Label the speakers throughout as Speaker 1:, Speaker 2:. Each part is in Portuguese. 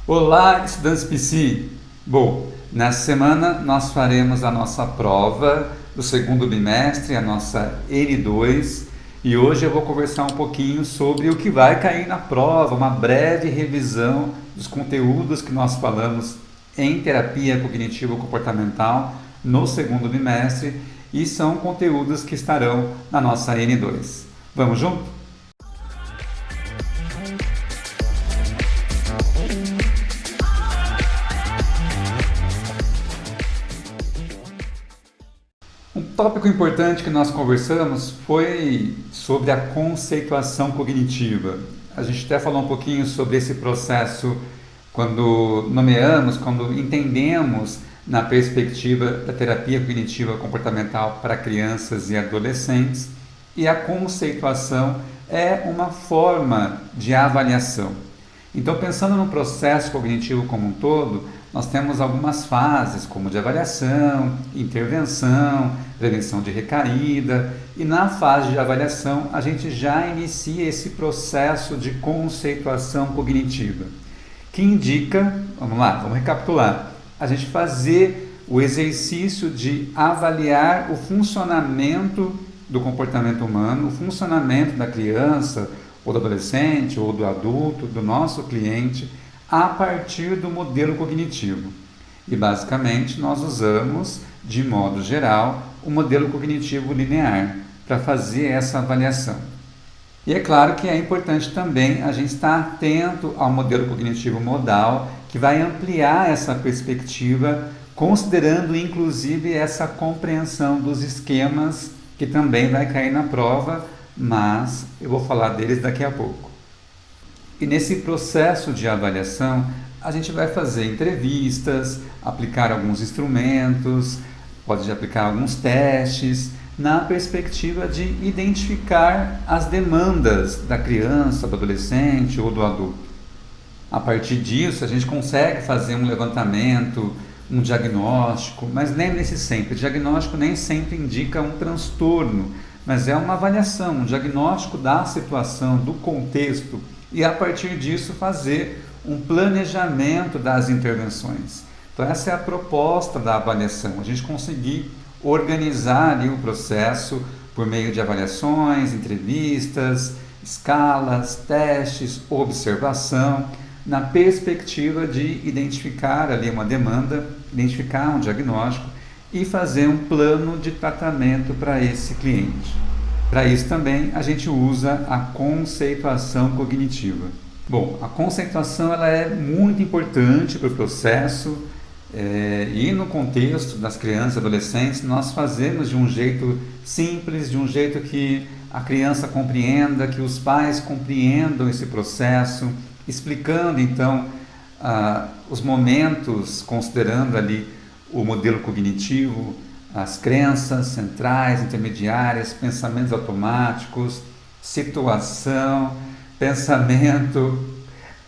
Speaker 1: Olá, estudantes PC! Bom, nessa semana nós faremos a nossa prova do segundo bimestre, a nossa N2, e hoje eu vou conversar um pouquinho sobre o que vai cair na prova, uma breve revisão dos conteúdos que nós falamos em terapia cognitivo-comportamental no segundo bimestre, e são conteúdos que estarão na nossa N2. Vamos junto? Um tópico importante que nós conversamos foi sobre a conceituação cognitiva. A gente até falou um pouquinho sobre esse processo quando nomeamos, quando entendemos na perspectiva da terapia cognitiva comportamental para crianças e adolescentes, e a conceituação é uma forma de avaliação. Então, pensando no processo cognitivo como um todo, nós temos algumas fases, como de avaliação, intervenção, prevenção de recaída, e na fase de avaliação a gente já inicia esse processo de conceituação cognitiva, que indica, vamos lá, vamos recapitular, a gente fazer o exercício de avaliar o funcionamento do comportamento humano, o funcionamento da criança, ou do adolescente, ou do adulto, do nosso cliente, a partir do modelo cognitivo. E basicamente nós usamos, de modo geral, o modelo cognitivo linear para fazer essa avaliação. E é claro que é importante também a gente estar atento ao modelo cognitivo modal, que vai ampliar essa perspectiva, considerando inclusive essa compreensão dos esquemas, que também vai cair na prova, mas eu vou falar deles daqui a pouco. E nesse processo de avaliação, a gente vai fazer entrevistas, aplicar alguns instrumentos, pode aplicar alguns testes, na perspectiva de identificar as demandas da criança, do adolescente ou do adulto. A partir disso, a gente consegue fazer um levantamento, um diagnóstico, mas lembre-se sempre, o diagnóstico nem sempre indica um transtorno, mas é uma avaliação, um diagnóstico da situação, do contexto, e a partir disso fazer um planejamento das intervenções. Então essa é a proposta da avaliação, a gente conseguir organizar ali o processo por meio de avaliações, entrevistas, escalas, testes, observação, na perspectiva de identificar ali uma demanda, identificar um diagnóstico e fazer um plano de tratamento para esse cliente. Para isso também a gente usa a conceituação cognitiva. Bom, a conceituação ela é muito importante para o processo e no contexto das crianças e adolescentes nós fazemos de um jeito simples, de um jeito que a criança compreenda, que os pais compreendam esse processo, explicando então os momentos, considerando ali o modelo cognitivo, as crenças centrais, intermediárias, pensamentos automáticos, situação, pensamento,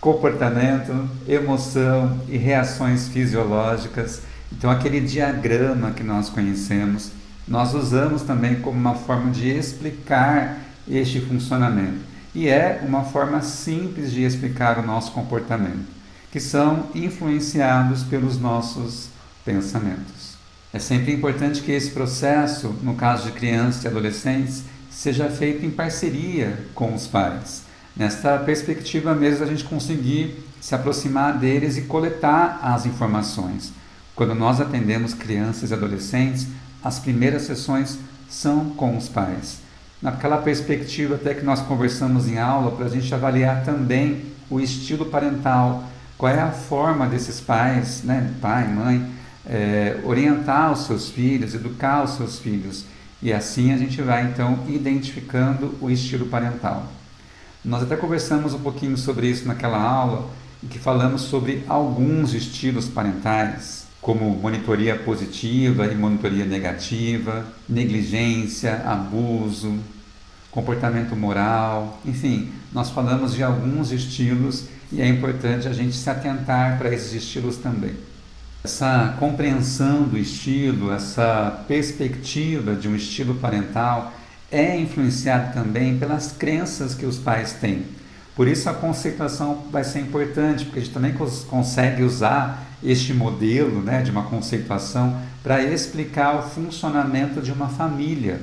Speaker 1: comportamento, emoção e reações fisiológicas. Então, aquele diagrama que nós conhecemos, nós usamos também como uma forma de explicar este funcionamento. E é uma forma simples de explicar o nosso comportamento, que são influenciados pelos nossos pensamentos. É sempre importante que esse processo, no caso de crianças e adolescentes, seja feito em parceria com os pais. Nesta perspectiva mesmo, a gente conseguir se aproximar deles e coletar as informações. Quando nós atendemos crianças e adolescentes, as primeiras sessões são com os pais. Naquela perspectiva até que nós conversamos em aula, para a gente avaliar também o estilo parental, qual é a forma desses pais, pai, mãe, orientar os seus filhos, educar os seus filhos. E assim a gente vai então identificando o estilo parental. Nós até conversamos um pouquinho sobre isso naquela aula, em que falamos sobre alguns estilos parentais, como monitoria positiva e monitoria negativa, negligência, abuso, comportamento moral, enfim, nós falamos de alguns estilos e é importante a gente se atentar para esses estilos também. Essa compreensão do estilo, essa perspectiva de um estilo parental é influenciado também pelas crenças que os pais têm. Por isso a conceituação vai ser importante, porque a gente também consegue usar este modelo, né, de uma conceituação para explicar o funcionamento de uma família,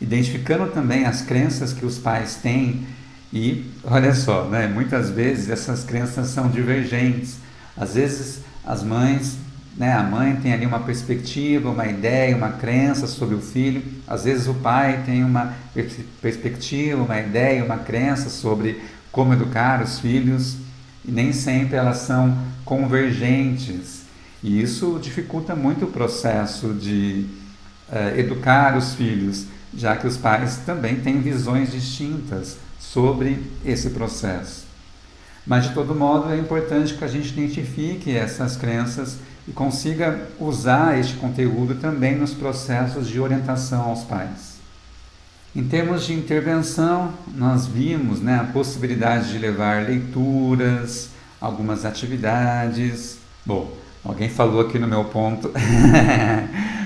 Speaker 1: identificando também as crenças que os pais têm. E olha só, né, muitas vezes essas crenças são divergentes. Às vezes as mães, né, a mãe tem ali uma perspectiva, uma ideia, uma crença sobre o filho. Às vezes o pai tem uma perspectiva, uma ideia, uma crença sobre como educar os filhos, e nem sempre elas são convergentes. E isso dificulta muito o processo de educar os filhos, já que os pais também têm visões distintas sobre esse processo. Mas, de todo modo, é importante que a gente identifique essas crenças e consiga usar este conteúdo também nos processos de orientação aos pais. Em termos de intervenção, nós vimos, né, a possibilidade de levar leituras, algumas atividades. Bom, alguém falou aqui no meu ponto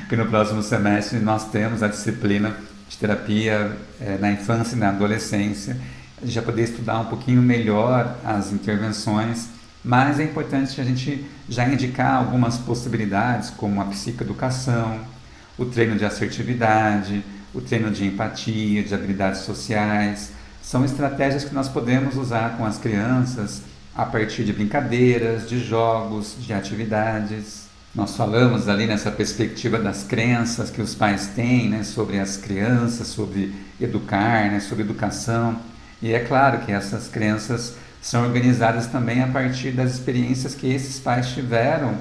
Speaker 1: que no próximo semestre nós temos a disciplina de terapia na infância e na adolescência. A gente já poder estudar um pouquinho melhor as intervenções, mas é importante a gente já indicar algumas possibilidades, como a psicoeducação, o treino de assertividade, o treino de empatia, de habilidades sociais. São estratégias que nós podemos usar com as crianças a partir de brincadeiras, de jogos, de atividades. Nós falamos ali nessa perspectiva das crenças que os pais têm, né, sobre as crianças, sobre educar, né, sobre educação. E é claro que essas crenças são organizadas também a partir das experiências que esses pais tiveram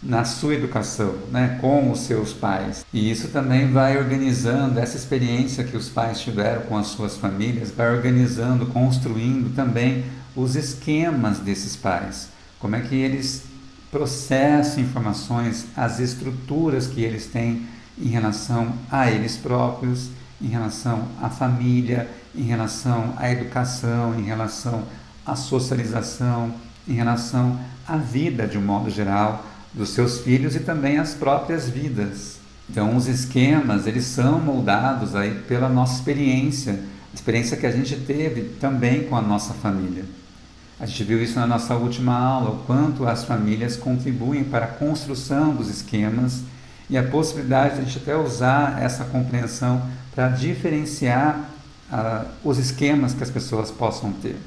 Speaker 1: na sua educação, né, com os seus pais. E isso também vai organizando, essa experiência que os pais tiveram com as suas famílias, vai organizando, construindo também os esquemas desses pais. Como é que eles processam informações, as estruturas que eles têm em relação a eles próprios, em relação à família, em relação à educação, em relação à socialização, em relação à vida de um modo geral dos seus filhos e também às próprias vidas. Então os esquemas, eles são moldados aí pela nossa experiência, a experiência que a gente teve também com a nossa família. A gente viu isso na nossa última aula, o quanto as famílias contribuem para a construção dos esquemas e a possibilidade de a gente até usar essa compreensão para diferenciar os esquemas que as pessoas possam ter.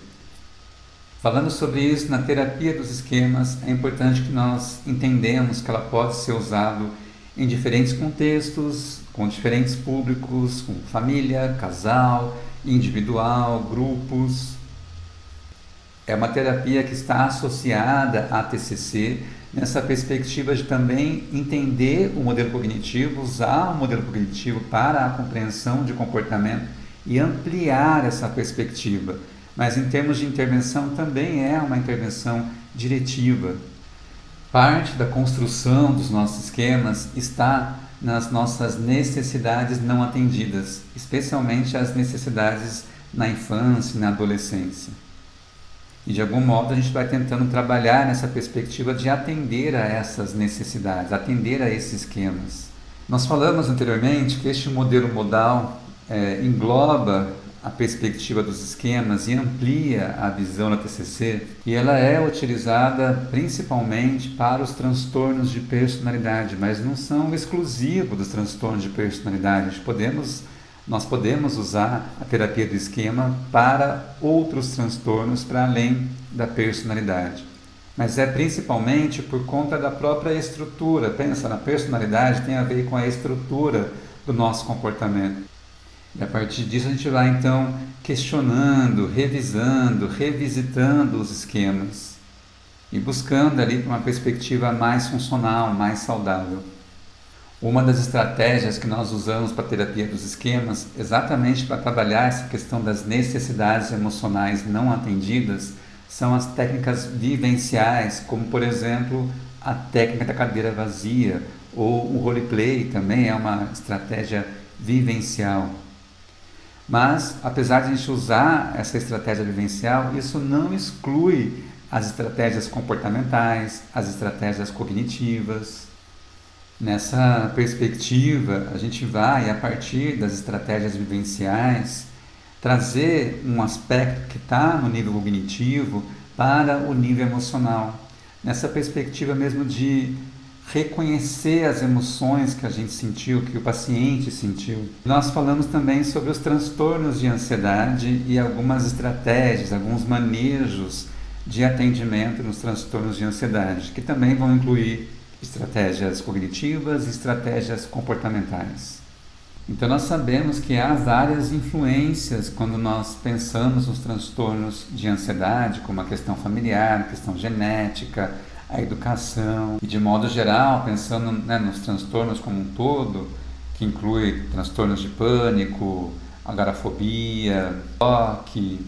Speaker 1: Falando sobre isso, na terapia dos esquemas, é importante que nós entendamos que ela pode ser usada em diferentes contextos, com diferentes públicos, com família, casal, individual, grupos. É uma terapia que está associada à TCC, nessa perspectiva de também entender o modelo cognitivo, usar o modelo cognitivo para a compreensão de comportamento e ampliar essa perspectiva. Mas em termos de intervenção também é uma intervenção diretiva. Parte da construção dos nossos esquemas está nas nossas necessidades não atendidas, especialmente as necessidades na infância e na adolescência. E de algum modo a gente vai tentando trabalhar nessa perspectiva de atender a essas necessidades, atender a esses esquemas. Nós falamos anteriormente que este modelo modal engloba a perspectiva dos esquemas e amplia a visão da TCC, e ela é utilizada principalmente para os transtornos de personalidade, mas não são exclusivos dos transtornos de personalidade. Nós podemos usar a terapia do esquema para outros transtornos para além da personalidade. Mas é principalmente por conta da própria estrutura. Pensa, na personalidade tem a ver com a estrutura do nosso comportamento. E a partir disso a gente vai então questionando, revisando, revisitando os esquemas e buscando ali uma perspectiva mais funcional, mais saudável. Uma das estratégias que nós usamos para a terapia dos esquemas, exatamente para trabalhar essa questão das necessidades emocionais não atendidas, são as técnicas vivenciais, como por exemplo a técnica da cadeira vazia, ou o roleplay também é uma estratégia vivencial. Mas, apesar de a gente usar essa estratégia vivencial, isso não exclui as estratégias comportamentais, as estratégias cognitivas. Nessa perspectiva, a gente vai, a partir das estratégias vivenciais, trazer um aspecto que está no nível cognitivo para o nível emocional, nessa perspectiva mesmo de reconhecer as emoções que a gente sentiu, que o paciente sentiu. Nós falamos também sobre os transtornos de ansiedade e algumas estratégias, alguns manejos de atendimento nos transtornos de ansiedade, que também vão incluir estratégias cognitivas e estratégias comportamentais. Então nós sabemos que há várias influências quando nós pensamos nos transtornos de ansiedade, como a questão familiar, a questão genética, a educação e de modo geral, pensando, né, nos transtornos como um todo, que inclui transtornos de pânico, agorafobia, toque,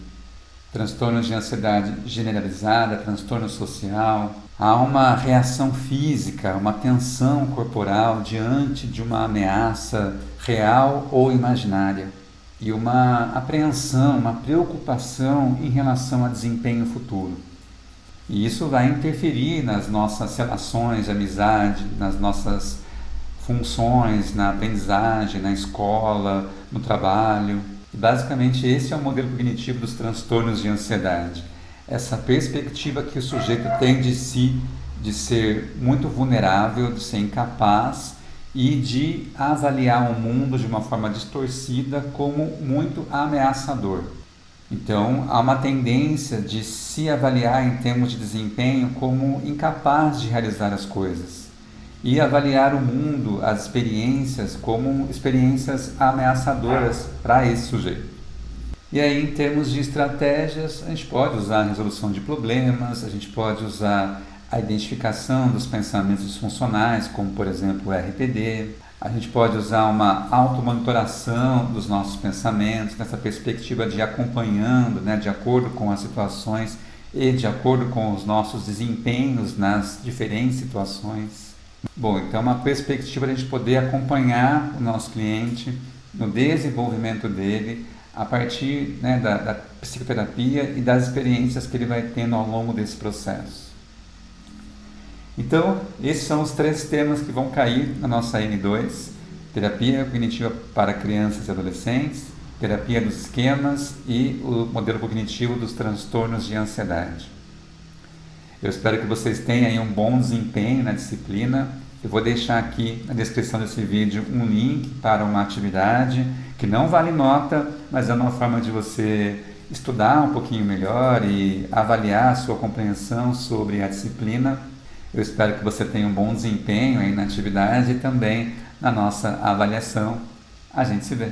Speaker 1: transtornos de ansiedade generalizada, transtorno social. Há uma reação física, uma tensão corporal diante de uma ameaça real ou imaginária e uma apreensão, uma preocupação em relação ao desempenho futuro. E isso vai interferir nas nossas relações de amizade, nas nossas funções, na aprendizagem, na escola, no trabalho. E basicamente esse é o modelo cognitivo dos transtornos de ansiedade. Essa perspectiva que o sujeito tem de si, de ser muito vulnerável, de ser incapaz e de avaliar o mundo de uma forma distorcida como muito ameaçador. Então, há uma tendência de se avaliar em termos de desempenho como incapaz de realizar as coisas e avaliar o mundo, as experiências, como experiências ameaçadoras para esse sujeito. E aí, em termos de estratégias, a gente pode usar a resolução de problemas, a gente pode usar a identificação dos pensamentos disfuncionais, como, por exemplo, o RPD. A gente pode usar uma automonitoração dos nossos pensamentos, nessa perspectiva de ir acompanhando, né, de acordo com as situações e de acordo com os nossos desempenhos nas diferentes situações. Bom, então é uma perspectiva de a gente poder acompanhar o nosso cliente no desenvolvimento dele a partir, né, da psicoterapia e das experiências que ele vai tendo ao longo desse processo. Então, esses são os 3 temas que vão cair na nossa N2: terapia cognitiva para crianças e adolescentes, terapia dos esquemas e o modelo cognitivo dos transtornos de ansiedade. Eu espero que vocês tenham aí um bom desempenho na disciplina. Eu vou deixar aqui na descrição desse vídeo um link para uma atividade que não vale nota, mas é uma forma de você estudar um pouquinho melhor e avaliar a sua compreensão sobre a disciplina. Eu espero que você tenha um bom desempenho aí na atividade e também na nossa avaliação. A gente se vê.